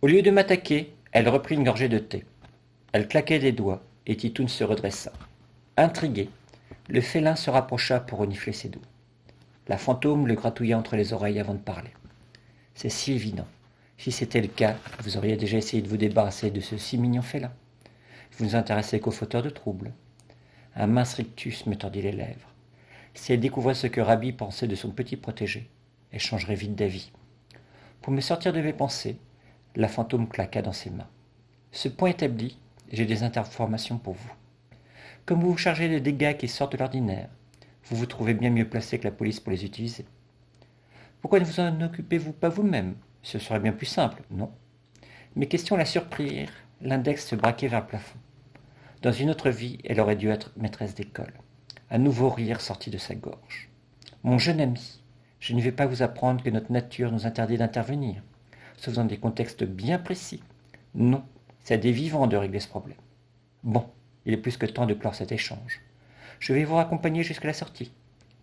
Au lieu de m'attaquer, elle reprit une gorgée de thé. Elle claquait des doigts, et Titoun se redressa. Intrigué, le félin se rapprocha pour renifler ses doigts. La fantôme le gratouilla entre les oreilles avant de parler. C'est si évident. Si c'était le cas, vous auriez déjà essayé de vous débarrasser de ce si mignon félin. Vous ne vous intéressez qu'aux fauteurs de troubles. Un mince rictus me tordit les lèvres. Si elle découvrait ce que Rabi pensait de son petit protégé, elle changerait vite d'avis. Pour me sortir de mes pensées, la fantôme claqua dans ses mains. Ce point établi, j'ai des informations pour vous. Comme vous vous chargez de dégâts qui sortent de l'ordinaire, vous vous trouvez bien mieux placé que la police pour les utiliser. Pourquoi ne vous en occupez-vous pas vous-même? Ce serait bien plus simple, non? Mes questions la surprirent, l'index se braquait vers le plafond. Dans une autre vie, elle aurait dû être maîtresse d'école. Un nouveau rire sortit de sa gorge. Mon jeune ami, je ne vais pas vous apprendre que notre nature nous interdit d'intervenir, sauf dans des contextes bien précis. Non, c'est à des vivants de régler ce problème. Bon, il est plus que temps de clore cet échange. Je vais vous raccompagner jusqu'à la sortie.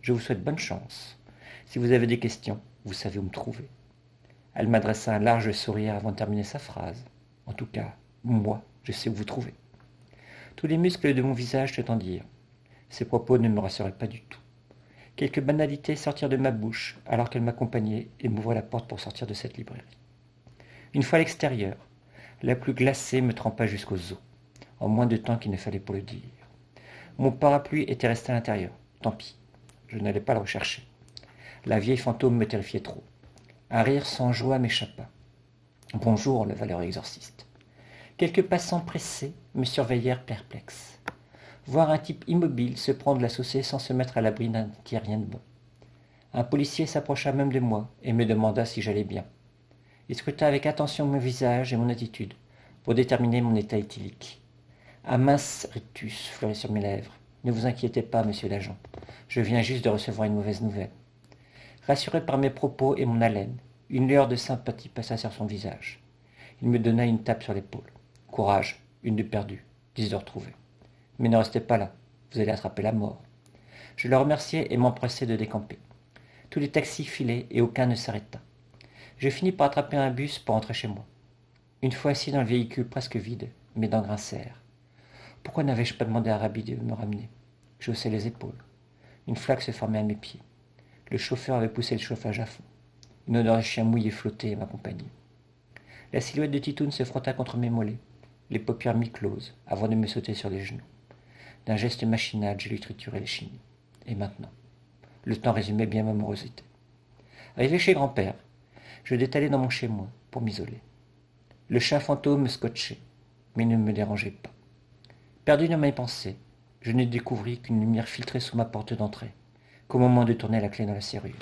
Je vous souhaite bonne chance. Si vous avez des questions, vous savez où me trouver. Elle m'adressa un large sourire avant de terminer sa phrase. En tout cas, moi, je sais où vous trouver. Tous les muscles de mon visage se tendirent. Ces propos ne me rassuraient pas du tout. Quelques banalités sortirent de ma bouche alors qu'elle m'accompagnait et m'ouvrait la porte pour sortir de cette librairie. Une fois à l'extérieur, la pluie glacée me trempa jusqu'aux os, en moins de temps qu'il ne fallait pour le dire. Mon parapluie était resté à l'intérieur. Tant pis, je n'allais pas le rechercher. La vieille fantôme me terrifiait trop. Un rire sans joie m'échappa. Bonjour, le valeureux exorciste. Quelques passants pressés me surveillèrent perplexes. Voir un type immobile se prendre la saucée sans se mettre à l'abri d'un qui rien de bon. Un policier s'approcha même de moi et me demanda si j'allais bien. Il scruta avec attention mon visage et mon attitude pour déterminer mon état éthylique. Un mince rictus fleurit sur mes lèvres. Ne vous inquiétez pas, monsieur l'agent. Je viens juste de recevoir une mauvaise nouvelle. Rassuré par mes propos et mon haleine, une lueur de sympathie passa sur son visage. Il me donna une tape sur l'épaule. Courage, une de perdue, 10 de retrouvée. Mais ne restez pas là, vous allez attraper la mort. Je le remerciai et m'empressai de décamper. Tous les taxis filaient et aucun ne s'arrêta. Je finis par attraper un bus pour rentrer chez moi. Une fois assis dans le véhicule presque vide, mes dents grincèrent. Pourquoi n'avais-je pas demandé à Rabi de me ramener? Je haussai les épaules. Une flaque se formait à mes pieds. Le chauffeur avait poussé le chauffage à fond. Une odeur de chien mouillé flottait et m'accompagnait. La silhouette de Titoun se frotta contre mes mollets, les paupières mi-closes, avant de me sauter sur les genoux. D'un geste machinal, je lui triturai les chevilles. Et maintenant? Le temps résumait bien ma morosité. Arrivé chez grand-père, je détalai dans mon chez-moi pour m'isoler. Le chat fantôme me scotchait, mais ne me dérangeait pas. Perdu dans mes pensées, je ne découvris qu'une lumière filtrait sous ma porte d'entrée, qu'au moment de tourner la clé dans la serrure.